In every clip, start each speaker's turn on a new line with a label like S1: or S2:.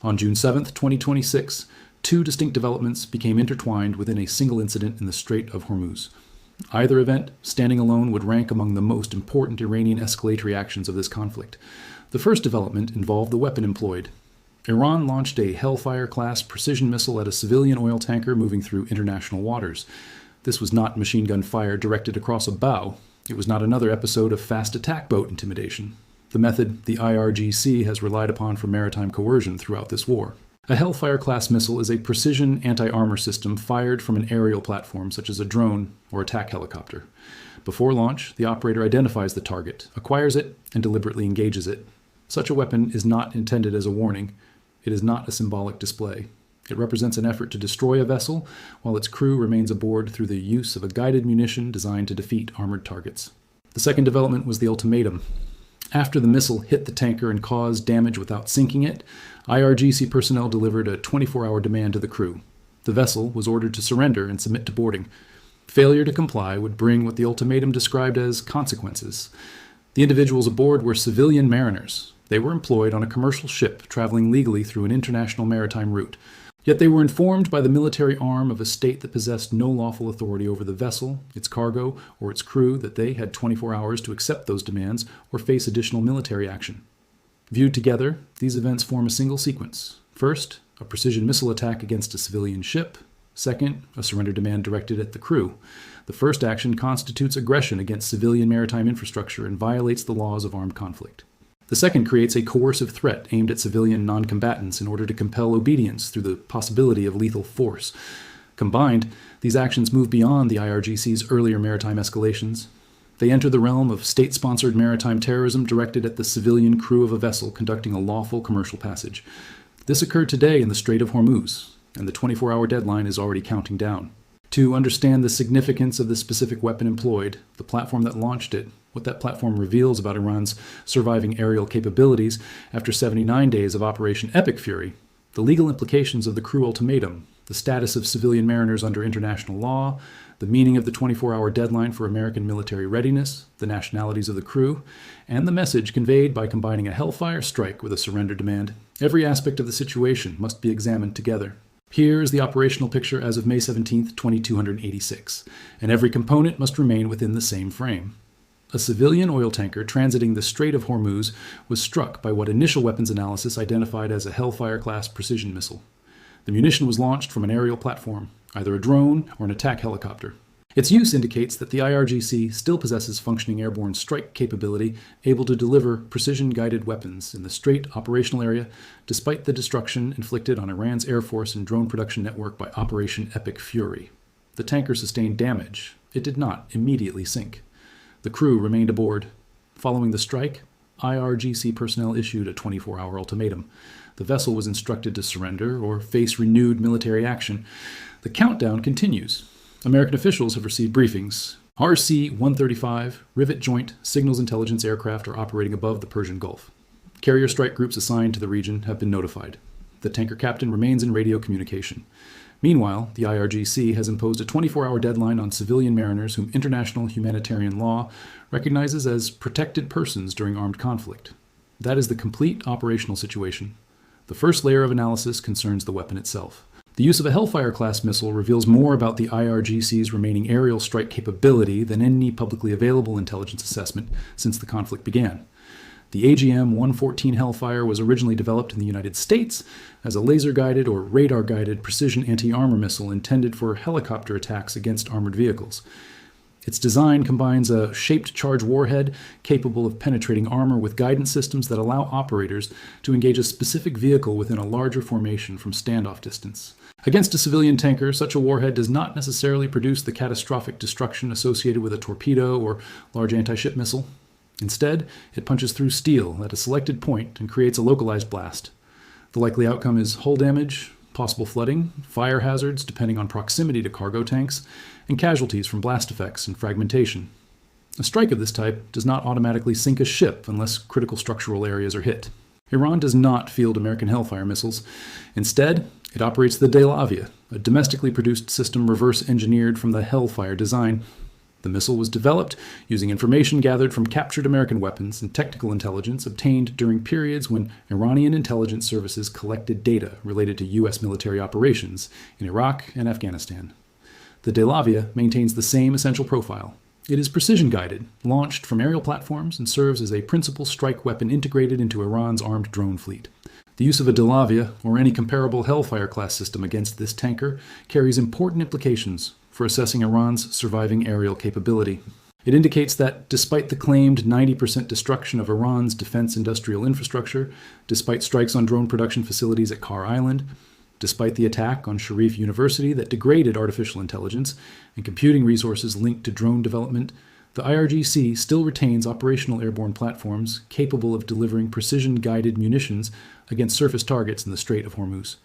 S1: On June 7, 2026, two distinct developments became intertwined within a single incident in the Strait of Hormuz. Either event, standing alone, would rank among the most important Iranian escalatory actions of this conflict. The first development involved the weapon employed. Iran launched a Hellfire-class precision missile at a civilian oil tanker moving through international waters. This was not machine gun fire directed across a bow. It was not another episode of fast attack boat intimidation. The method the IRGC has relied upon for maritime coercion throughout this war. A Hellfire-class missile is a precision anti-armor system fired from an aerial platform such as a drone or attack helicopter. Before launch, the operator identifies the target, acquires it, and deliberately engages it. Such a weapon is not intended as a warning. It is not a symbolic display. It represents an effort to destroy a vessel while its crew remains aboard through the use of a guided munition designed to defeat armored targets. The second development was the ultimatum. After the missile hit the tanker and caused damage without sinking it, IRGC personnel delivered a 24-hour demand to the crew. The vessel was ordered to surrender and submit to boarding. Failure to comply would bring what the ultimatum described as consequences. The individuals aboard were civilian mariners. They were employed on a commercial ship traveling legally through an international maritime route. Yet they were informed by the military arm of a state that possessed no lawful authority over the vessel, its cargo, or its crew that they had 24 hours to accept those demands or face additional military action. Viewed together, these events form a single sequence. First, a precision missile attack against a civilian ship. Second, a surrender demand directed at the crew. The first action constitutes aggression against civilian maritime infrastructure and violates the laws of armed conflict. The second creates a coercive threat aimed at civilian non-combatants in order to compel obedience through the possibility of lethal force. Combined, these actions move beyond the IRGC's earlier maritime escalations. They enter the realm of state-sponsored maritime terrorism directed at the civilian crew of a vessel conducting a lawful commercial passage. This occurred today in the Strait of Hormuz, and the 24-hour deadline is already counting down. To understand the significance of the specific weapon employed, the platform that launched it, what that platform reveals about Iran's surviving aerial capabilities after 79 days of Operation Epic Fury, the legal implications of the crew ultimatum, the status of civilian mariners under international law, the meaning of the 24-hour deadline for American military readiness, the nationalities of the crew, and the message conveyed by combining a Hellfire strike with a surrender demand. Every aspect of the situation must be examined together. Here is the operational picture as of May 17, 2286, and every component must remain within the same frame. A civilian oil tanker transiting the Strait of Hormuz was struck by what initial weapons analysis identified as a Hellfire-class precision missile. The munition was launched from an aerial platform, either a drone or an attack helicopter. Its use indicates that the IRGC still possesses functioning airborne strike capability, able to deliver precision-guided weapons in the Strait operational area, despite the destruction inflicted on Iran's Air Force and drone production network by Operation Epic Fury. The tanker sustained damage. It did not immediately sink. The crew remained aboard. Following the strike, IRGC personnel issued a 24-hour ultimatum. The vessel was instructed to surrender or face renewed military action. The countdown continues. American officials have received briefings. RC-135 rivet joint signals intelligence aircraft are operating above the Persian Gulf. Carrier strike groups assigned to the region have been notified. The tanker captain remains in radio communication. Meanwhile, the IRGC has imposed a 24-hour deadline on civilian mariners whom international humanitarian law recognizes as protected persons during armed conflict. That is the complete operational situation. The first layer of analysis concerns the weapon itself. The use of a Hellfire-class missile reveals more about the IRGC's remaining aerial strike capability than any publicly available intelligence assessment since the conflict began. The AGM-114 Hellfire was originally developed in the United States as a laser-guided or radar-guided precision anti-armor missile intended for helicopter attacks against armored vehicles. Its design combines a shaped charge warhead capable of penetrating armor with guidance systems that allow operators to engage a specific vehicle within a larger formation from standoff distance. Against a civilian tanker, such a warhead does not necessarily produce the catastrophic destruction associated with a torpedo or large anti-ship missile. Instead, it punches through steel at a selected point and creates a localized blast. The likely outcome is hull damage, possible flooding, fire hazards depending on proximity to cargo tanks, and casualties from blast effects and fragmentation. A strike of this type does not automatically sink a ship unless critical structural areas are hit. Iran does not field American Hellfire missiles. Instead, it operates the DeLavia, a domestically produced system reverse-engineered from the Hellfire design. The missile was developed using information gathered from captured American weapons and technical intelligence obtained during periods when Iranian intelligence services collected data related to U.S. military operations in Iraq and Afghanistan. The Delavia maintains the same essential profile. It is precision-guided, launched from aerial platforms, and serves as a principal strike weapon integrated into Iran's armed drone fleet. The use of a Delavia, or any comparable Hellfire-class system against this tanker, carries important implications for assessing Iran's surviving aerial capability. It indicates that despite the claimed 90% destruction of Iran's defense industrial infrastructure, despite strikes on drone production facilities at Carr Island, despite the attack on Sharif University that degraded artificial intelligence and computing resources linked to drone development, the IRGC still retains operational airborne platforms capable of delivering precision-guided munitions against surface targets in the Strait of Hormuz.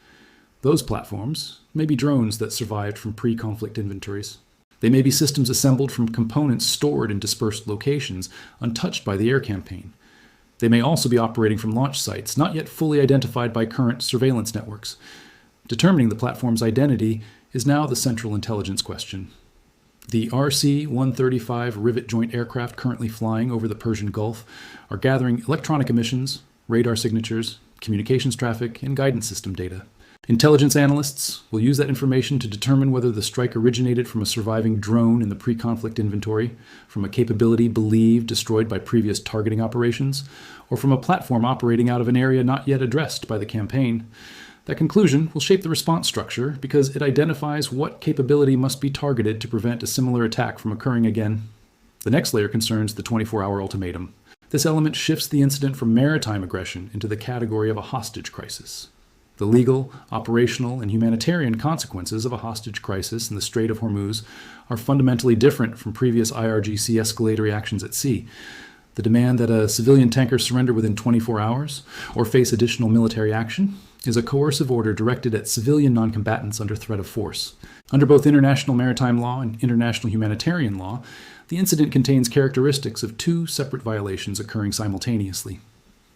S1: Those platforms may be drones that survived from pre-conflict inventories. They may be systems assembled from components stored in dispersed locations, untouched by the air campaign. They may also be operating from launch sites, not yet fully identified by current surveillance networks. Determining the platform's identity is now the central intelligence question. The RC-135 rivet joint aircraft currently flying over the Persian Gulf are gathering electronic emissions, radar signatures, communications traffic, and guidance system data. Intelligence analysts will use that information to determine whether the strike originated from a surviving drone in the pre-conflict inventory, from a capability believed destroyed by previous targeting operations, or from a platform operating out of an area not yet addressed by the campaign. That conclusion will shape the response structure because it identifies what capability must be targeted to prevent a similar attack from occurring again. The next layer concerns the 24-hour ultimatum. This element shifts the incident from maritime aggression into the category of a hostage crisis. The legal, operational, and humanitarian consequences of a hostage crisis in the Strait of Hormuz are fundamentally different from previous IRGC escalatory actions at sea. The demand that a civilian tanker surrender within 24 hours or face additional military action is a coercive order directed at civilian noncombatants under threat of force. Under both international maritime law and international humanitarian law, the incident contains characteristics of two separate violations occurring simultaneously.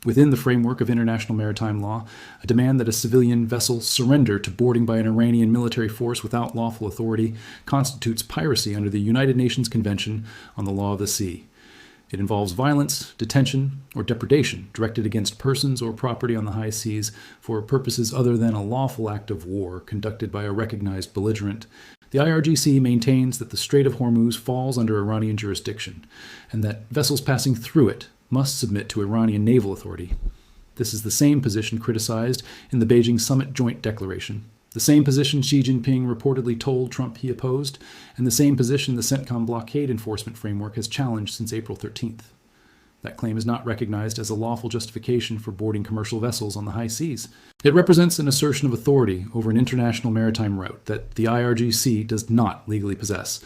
S1: Within the framework of international maritime law, a demand that a civilian vessel surrender to boarding by an Iranian military force without lawful authority constitutes piracy under the United Nations Convention on the Law of the Sea. It involves violence, detention, or depredation directed against persons or property on the high seas for purposes other than a lawful act of war conducted by a recognized belligerent. The IRGC maintains that the Strait of Hormuz falls under Iranian jurisdiction, and that vessels passing through it must submit to Iranian naval authority. This is the same position criticized in the Beijing Summit Joint Declaration, the same position Xi Jinping reportedly told Trump he opposed, and the same position the CENTCOM blockade enforcement framework has challenged since April 13th. That claim is not recognized as a lawful justification for boarding commercial vessels on the high seas. It represents an assertion of authority over an international maritime route that the IRGC does not legally possess.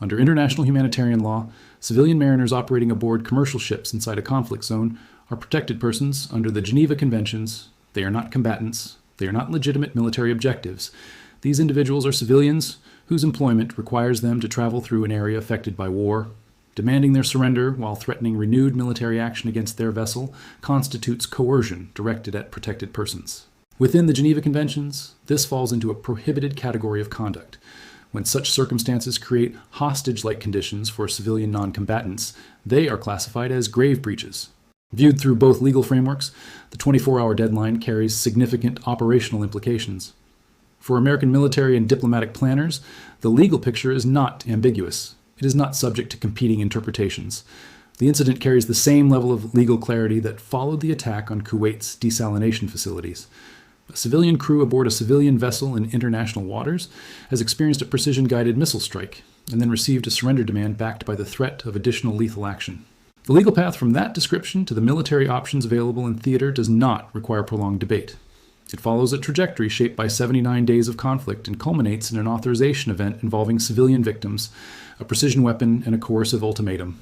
S1: Under international humanitarian law, civilian mariners operating aboard commercial ships inside a conflict zone are protected persons under the Geneva Conventions. They are not combatants. They are not legitimate military objectives. These individuals are civilians whose employment requires them to travel through an area affected by war. Demanding their surrender while threatening renewed military action against their vessel constitutes coercion directed at protected persons. Within the Geneva Conventions, this falls into a prohibited category of conduct. When such circumstances create hostage-like conditions for civilian non-combatants, they are classified as grave breaches. Viewed through both legal frameworks, the 24-hour deadline carries significant operational implications. For American military and diplomatic planners, the legal picture is not ambiguous. It is not subject to competing interpretations. The incident carries the same level of legal clarity that followed the attack on Kuwait's desalination facilities. A civilian crew aboard a civilian vessel in international waters has experienced a precision-guided missile strike and then received a surrender demand backed by the threat of additional lethal action. The legal path from that description to the military options available in theater does not require prolonged debate. It follows a trajectory shaped by 79 days of conflict and culminates in an authorization event involving civilian victims, a precision weapon, and a coercive ultimatum.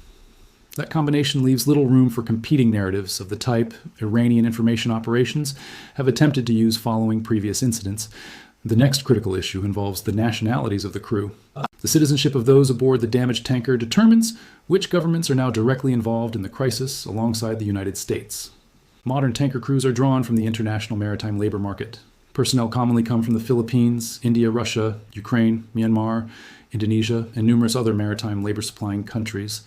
S1: That combination leaves little room for competing narratives of the type Iranian information operations have attempted to use following previous incidents. The next critical issue involves the nationalities of the crew. The citizenship of those aboard the damaged tanker determines which governments are now directly involved in the crisis alongside the United States. Modern tanker crews are drawn from the international maritime labor market. Personnel commonly come from the Philippines, India, Russia, Ukraine, Myanmar, Indonesia, and numerous other maritime labor-supplying countries.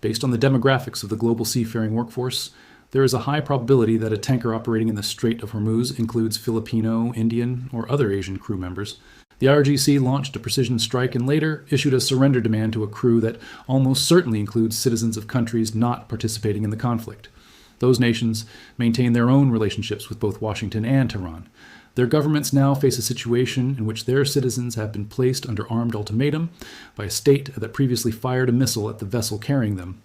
S1: Based on the demographics of the global seafaring workforce, there is a high probability that a tanker operating in the Strait of Hormuz includes Filipino, Indian, or other Asian crew members. The IRGC launched a precision strike and later issued a surrender demand to a crew that almost certainly includes citizens of countries not participating in the conflict. Those nations maintain their own relationships with both Washington and Tehran. Their governments now face a situation in which their citizens have been placed under armed ultimatum by a state that previously fired a missile at the vessel carrying them.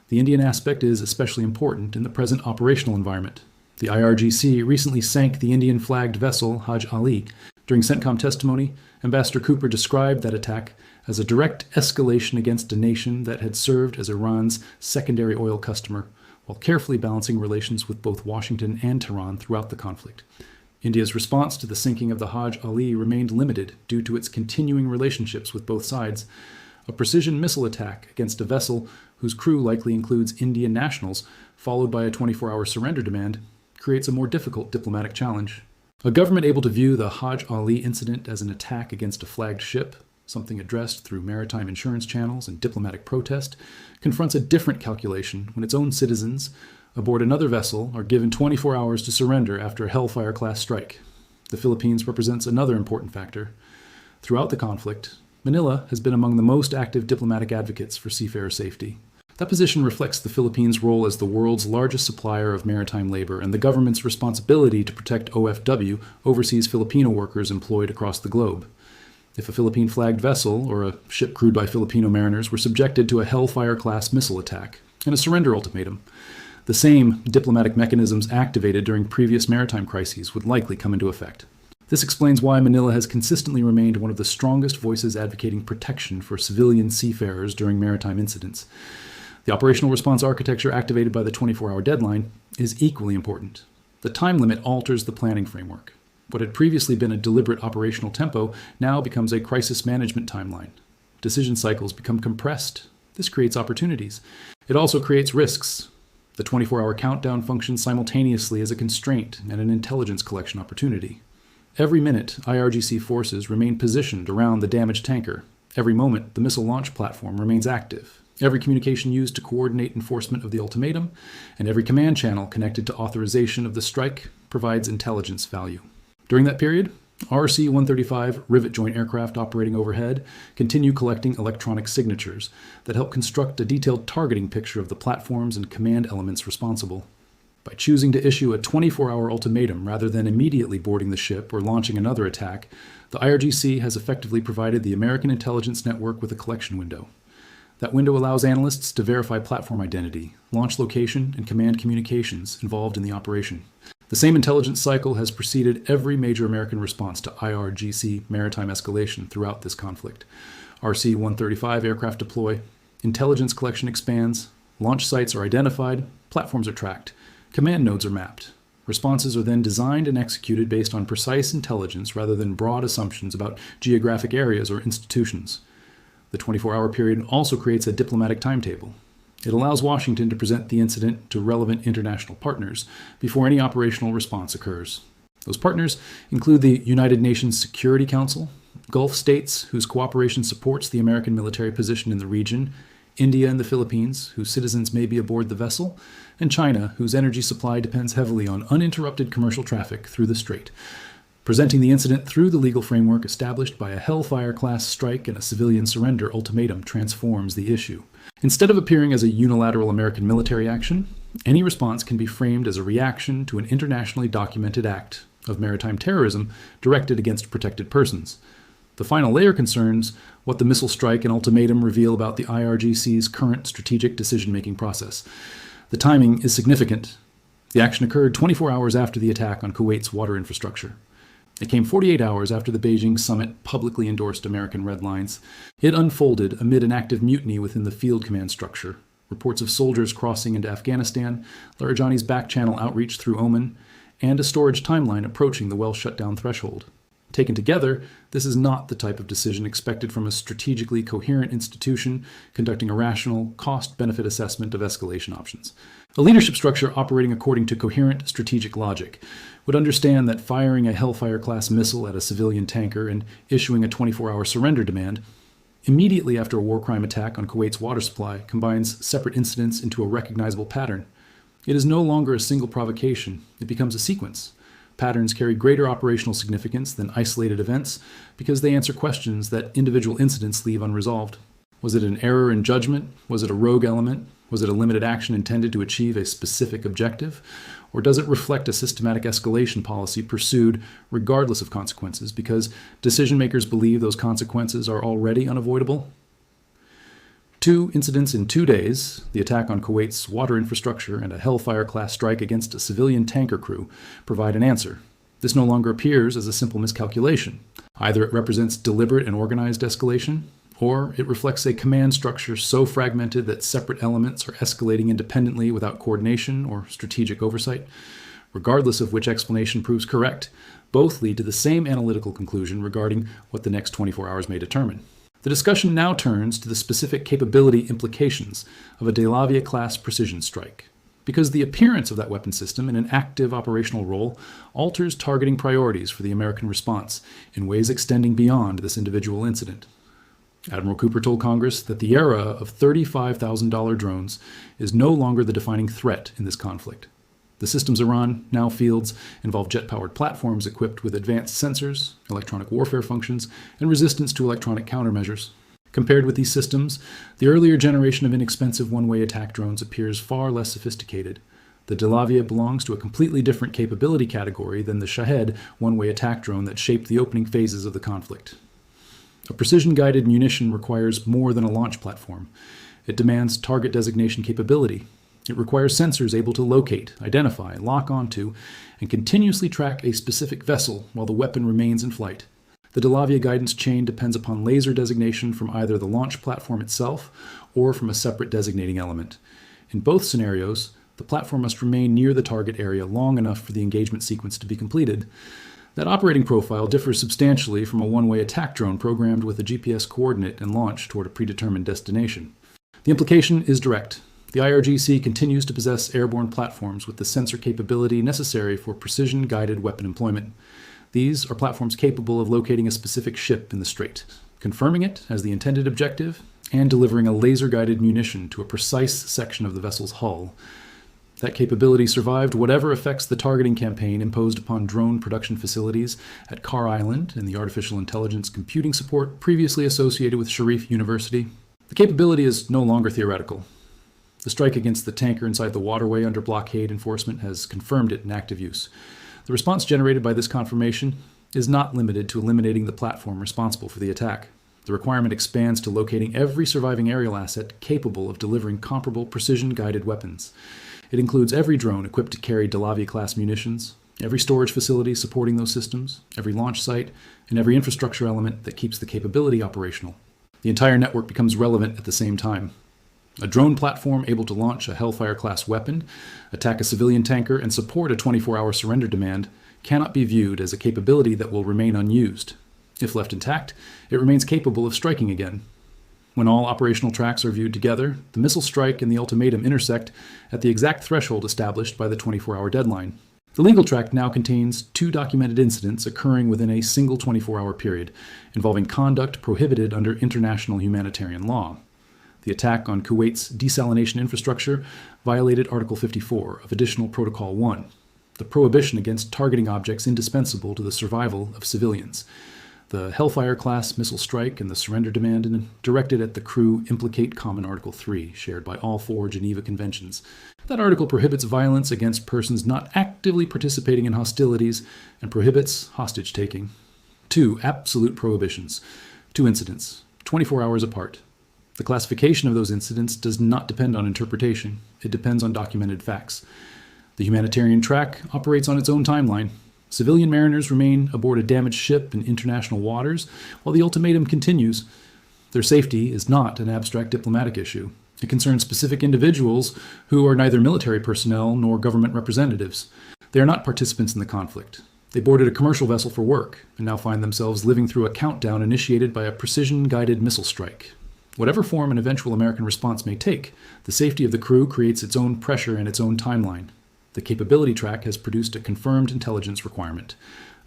S1: The Indian aspect is especially important in the present operational environment. The IRGC recently sank the Indian-flagged vessel Hajj Ali. During CENTCOM testimony, Ambassador Cooper described that attack as a direct escalation against a nation that had served as Iran's secondary oil customer, while carefully balancing relations with both Washington and Tehran throughout the conflict. India's response to the sinking of the Hajj Ali remained limited due to its continuing relationships with both sides. A precision missile attack against a vessel whose crew likely includes Indian nationals, followed by a 24-hour surrender demand, creates a more difficult diplomatic challenge. A government able to view the Hajj Ali incident as an attack against a flagged ship, something addressed through maritime insurance channels and diplomatic protest, confronts a different calculation when its own citizens aboard another vessel are given 24 hours to surrender after a Hellfire-class strike. The Philippines represents another important factor. Throughout the conflict, Manila has been among the most active diplomatic advocates for seafarer safety. That position reflects the Philippines' role as the world's largest supplier of maritime labor and the government's responsibility to protect OFW, overseas Filipino workers employed across the globe. If a Philippine-flagged vessel or a ship crewed by Filipino mariners were subjected to a Hellfire-class missile attack and a surrender ultimatum, the same diplomatic mechanisms activated during previous maritime crises would likely come into effect. This explains why Manila has consistently remained one of the strongest voices advocating protection for civilian seafarers during maritime incidents. The operational response architecture activated by the 24-hour deadline is equally important. The time limit alters the planning framework. What had previously been a deliberate operational tempo now becomes a crisis management timeline. Decision cycles become compressed. This creates opportunities. It also creates risks. The 24-hour countdown functions simultaneously as a constraint and an intelligence collection opportunity. Every minute, IRGC forces remain positioned around the damaged tanker. Every moment, the missile launch platform remains active. Every communication used to coordinate enforcement of the ultimatum, and every command channel connected to authorization of the strike provides intelligence value. During that period, RC-135 rivet joint aircraft operating overhead continue collecting electronic signatures that help construct a detailed targeting picture of the platforms and command elements responsible. By choosing to issue a 24-hour ultimatum rather than immediately boarding the ship or launching another attack, the IRGC has effectively provided the American intelligence network with a collection window. That window allows analysts to verify platform identity, launch location, and command communications involved in the operation. The same intelligence cycle has preceded every major American response to IRGC maritime escalation throughout this conflict. RC-135 aircraft deploy, intelligence collection expands, launch sites are identified, platforms are tracked, command nodes are mapped. Responses are then designed and executed based on precise intelligence rather than broad assumptions about geographic areas or institutions. The 24-hour period also creates a diplomatic timetable. It allows Washington to present the incident to relevant international partners before any operational response occurs. Those partners include the United Nations Security Council, Gulf states whose cooperation supports the American military position in the region, India and the Philippines, whose citizens may be aboard the vessel, and China, whose energy supply depends heavily on uninterrupted commercial traffic through the strait. Presenting the incident through the legal framework established by a Hellfire-class strike and a civilian surrender ultimatum transforms the issue. Instead of appearing as a unilateral American military action, any response can be framed as a reaction to an internationally documented act of maritime terrorism directed against protected persons. The final layer concerns what the missile strike and ultimatum reveal about the IRGC's current strategic decision-making process. The timing is significant. The action occurred 24 hours after the attack on Kuwait's water infrastructure. It came 48 hours after the Beijing summit publicly endorsed American red lines. It unfolded amid an active mutiny within the field command structure, reports of soldiers crossing into Afghanistan, Larijani's back-channel outreach through Oman, and a storage timeline approaching the well-shut-down threshold. Taken together, this is not the type of decision expected from a strategically coherent institution conducting a rational, cost-benefit assessment of escalation options. A leadership structure operating according to coherent strategic logic would understand that firing a Hellfire-class missile at a civilian tanker and issuing a 24-hour surrender demand immediately after a war crime attack on Kuwait's water supply combines separate incidents into a recognizable pattern. It is no longer a single provocation. It becomes a sequence. Patterns carry greater operational significance than isolated events because they answer questions that individual incidents leave unresolved. Was it an error in judgment? Was it a rogue element? Was it a limited action intended to achieve a specific objective? Or does it reflect a systematic escalation policy pursued regardless of consequences because decision makers believe those consequences are already unavoidable? 2 incidents in 2 days, the attack on Kuwait's water infrastructure and a Hellfire-class strike against a civilian tanker crew, provide an answer. This no longer appears as a simple miscalculation. Either it represents deliberate and organized escalation, or it reflects a command structure so fragmented that separate elements are escalating independently without coordination or strategic oversight. Regardless of which explanation proves correct, both lead to the same analytical conclusion regarding what the next 24 hours may determine. The discussion now turns to the specific capability implications of a DeLavia-class precision strike, because the appearance of that weapon system in an active operational role alters targeting priorities for the American response in ways extending beyond this individual incident. Admiral Cooper told Congress that the era of $35,000 drones is no longer the defining threat in this conflict. The systems Iran now fields involve jet-powered platforms equipped with advanced sensors, electronic warfare functions, and resistance to electronic countermeasures. Compared with these systems, the earlier generation of inexpensive one-way attack drones appears far less sophisticated. The DeLavia belongs to a completely different capability category than the Shahed one-way attack drone that shaped the opening phases of the conflict. A precision-guided munition requires more than a launch platform. It demands target designation capability. It requires sensors able to locate, identify, lock onto, and continuously track a specific vessel while the weapon remains in flight. The DeLavia guidance chain depends upon laser designation from either the launch platform itself or from a separate designating element. In both scenarios, the platform must remain near the target area long enough for the engagement sequence to be completed. That operating profile differs substantially from a one-way attack drone programmed with a GPS coordinate and launched toward a predetermined destination. The implication is direct. The IRGC continues to possess airborne platforms with the sensor capability necessary for precision-guided weapon employment. These are platforms capable of locating a specific ship in the strait, confirming it as the intended objective, and delivering a laser-guided munition to a precise section of the vessel's hull. That capability survived whatever effects the targeting campaign imposed upon drone production facilities at Carr Island and the artificial intelligence computing support previously associated with Sharif University. The capability is no longer theoretical. The strike against the tanker inside the waterway under blockade enforcement has confirmed it in active use. The response generated by this confirmation is not limited to eliminating the platform responsible for the attack. The requirement expands to locating every surviving aerial asset capable of delivering comparable precision-guided weapons. It includes every drone equipped to carry DeLavia-class munitions, every storage facility supporting those systems, every launch site, and every infrastructure element that keeps the capability operational. The entire network becomes relevant at the same time. A drone platform able to launch a Hellfire-class weapon, attack a civilian tanker, and support a 24-hour surrender demand cannot be viewed as a capability that will remain unused. If left intact, it remains capable of striking again. When all operational tracks are viewed together, the missile strike and the ultimatum intersect at the exact threshold established by the 24-hour deadline. The legal track now contains 2 documented incidents occurring within a single 24-hour period, involving conduct prohibited under international humanitarian law. The attack on Kuwait's desalination infrastructure violated Article 54 of Additional Protocol 1, the prohibition against targeting objects indispensable to the survival of civilians. The Hellfire-class missile strike and the surrender demand directed at the crew implicate Common Article 3, shared by all 4 Geneva Conventions. That article prohibits violence against persons not actively participating in hostilities and prohibits hostage-taking. 2 absolute prohibitions, 2 incidents, 24 hours apart. The classification of those incidents does not depend on interpretation. It depends on documented facts. The humanitarian track operates on its own timeline. Civilian mariners remain aboard a damaged ship in international waters while the ultimatum continues. Their safety is not an abstract diplomatic issue. It concerns specific individuals who are neither military personnel nor government representatives. They are not participants in the conflict. They boarded a commercial vessel for work and now find themselves living through a countdown initiated by a precision-guided missile strike. Whatever form an eventual American response may take, the safety of the crew creates its own pressure and its own timeline. The capability track has produced a confirmed intelligence requirement.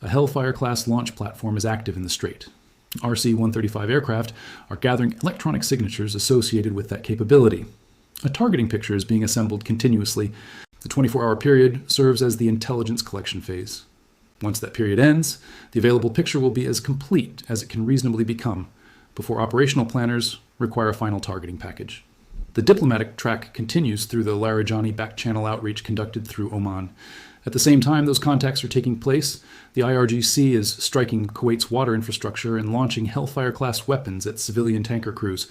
S1: A Hellfire-class launch platform is active in the Strait. RC-135 aircraft are gathering electronic signatures associated with that capability. A targeting picture is being assembled continuously. The 24-hour period serves as the intelligence collection phase. Once that period ends, the available picture will be as complete as it can reasonably become before operational planners require a final targeting package. The diplomatic track continues through the Larijani back-channel outreach conducted through Oman. At the same time those contacts are taking place, the IRGC is striking Kuwait's water infrastructure and launching Hellfire-class weapons at civilian tanker crews.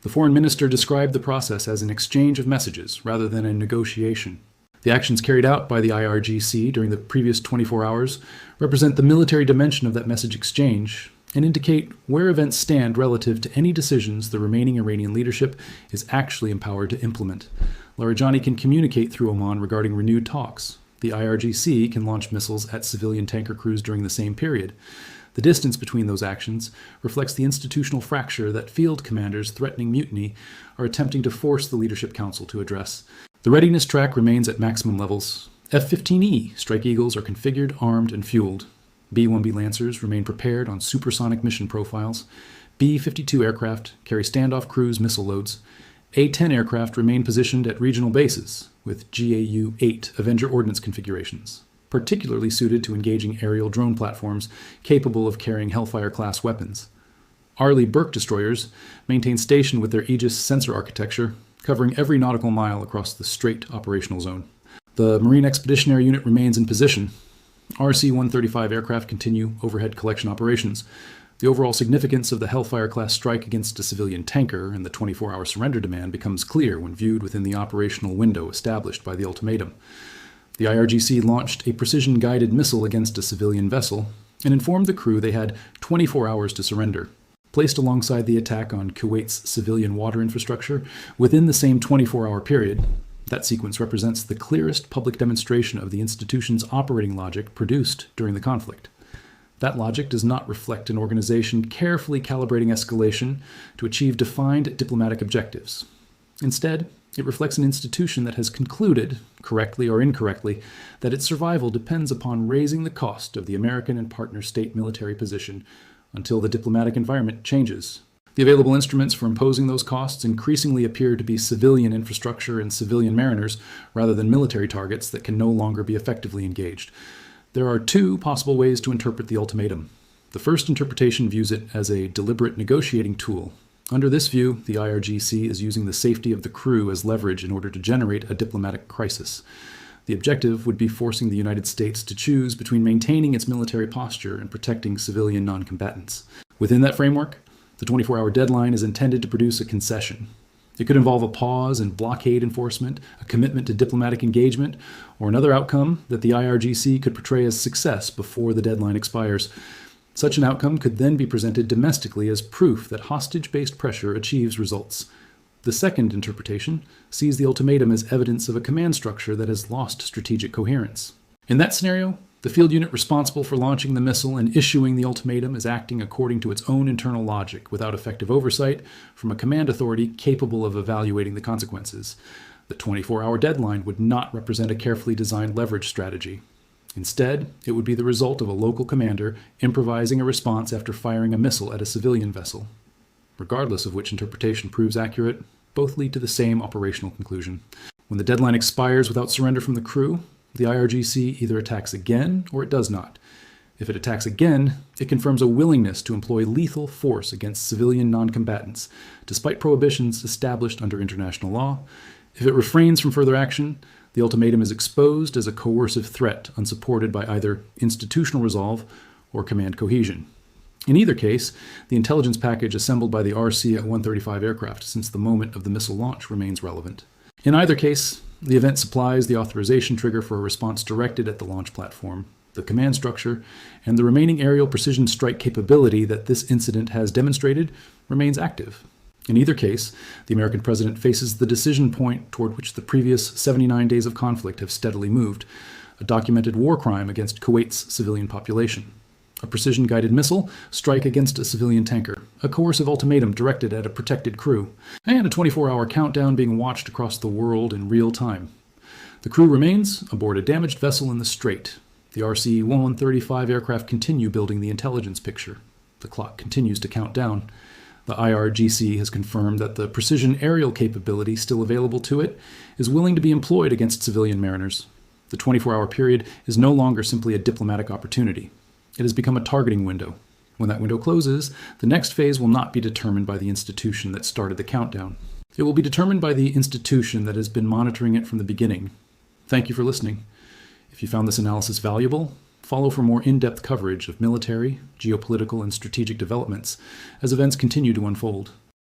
S1: The foreign minister described the process as an exchange of messages rather than a negotiation. The actions carried out by the IRGC during the previous 24 hours represent the military dimension of that message exchange and indicate where events stand relative to any decisions the remaining Iranian leadership is actually empowered to implement. Larijani can communicate through Oman regarding renewed talks. The IRGC can launch missiles at civilian tanker crews during the same period. The distance between those actions reflects the institutional fracture that field commanders threatening mutiny are attempting to force the Leadership Council to address. The readiness track remains at maximum levels. F-15E Strike Eagles are configured, armed, and fueled. B-1B Lancers remain prepared on supersonic mission profiles. B-52 aircraft carry standoff cruise missile loads. A-10 aircraft remain positioned at regional bases with GAU-8 Avenger ordnance configurations, particularly suited to engaging aerial drone platforms capable of carrying Hellfire-class weapons. Arleigh Burke destroyers maintain station with their Aegis sensor architecture, covering every nautical mile across the Strait operational zone. The Marine Expeditionary Unit remains in position. RC-135 aircraft continue overhead collection operations. The overall significance of the Hellfire-class strike against a civilian tanker and the 24-hour surrender demand becomes clear when viewed within the operational window established by the ultimatum. The IRGC launched a precision-guided missile against a civilian vessel and informed the crew they had 24 hours to surrender. Placed alongside the attack on Kuwait's civilian water infrastructure within the same 24-hour period, that sequence represents the clearest public demonstration of the institution's operating logic produced during the conflict. That logic does not reflect an organization carefully calibrating escalation to achieve defined diplomatic objectives. Instead, it reflects an institution that has concluded, correctly or incorrectly, that its survival depends upon raising the cost of the American and partner state military position until the diplomatic environment changes. The available instruments for imposing those costs increasingly appear to be civilian infrastructure and civilian mariners rather than military targets that can no longer be effectively engaged. There are two possible ways to interpret the ultimatum. The first interpretation views it as a deliberate negotiating tool. Under this view, the IRGC is using the safety of the crew as leverage in order to generate a diplomatic crisis. The objective would be forcing the United States to choose between maintaining its military posture and protecting civilian non-combatants. Within that framework, the 24-hour deadline is intended to produce a concession. It could involve a pause in blockade enforcement, a commitment to diplomatic engagement, or another outcome that the IRGC could portray as success before the deadline expires. Such an outcome could then be presented domestically as proof that hostage-based pressure achieves results. The second interpretation sees the ultimatum as evidence of a command structure that has lost strategic coherence. In that scenario, the field unit responsible for launching the missile and issuing the ultimatum is acting according to its own internal logic without effective oversight from a command authority capable of evaluating the consequences. The 24-hour deadline would not represent a carefully designed leverage strategy. Instead, it would be the result of a local commander improvising a response after firing a missile at a civilian vessel. Regardless of which interpretation proves accurate, both lead to the same operational conclusion. When the deadline expires without surrender from the crew, the IRGC either attacks again or it does not. If it attacks again, it confirms a willingness to employ lethal force against civilian non-combatants, despite prohibitions established under international law. If it refrains from further action, the ultimatum is exposed as a coercive threat unsupported by either institutional resolve or command cohesion. In either case, the intelligence package assembled by the RC-135 aircraft since the moment of the missile launch remains relevant. In either case, the event supplies the authorization trigger for a response directed at the launch platform, the command structure, and the remaining aerial precision strike capability that this incident has demonstrated remains active. In either case, the American president faces the decision point toward which the previous 79 days of conflict have steadily moved, a documented war crime against Kuwait's civilian population, a precision-guided missile strike against a civilian tanker, a coercive ultimatum directed at a protected crew, and a 24-hour countdown being watched across the world in real time. The crew remains aboard a damaged vessel in the Strait. The RC-135 aircraft continue building the intelligence picture. The clock continues to count down. The IRGC has confirmed that the precision aerial capability still available to it is willing to be employed against civilian mariners. The 24-hour period is no longer simply a diplomatic opportunity. It has become a targeting window. When that window closes, the next phase will not be determined by the institution that started the countdown. It will be determined by the institution that has been monitoring it from the beginning. Thank you for listening. If you found this analysis valuable, follow for more in-depth coverage of military, geopolitical, and strategic developments as events continue to unfold.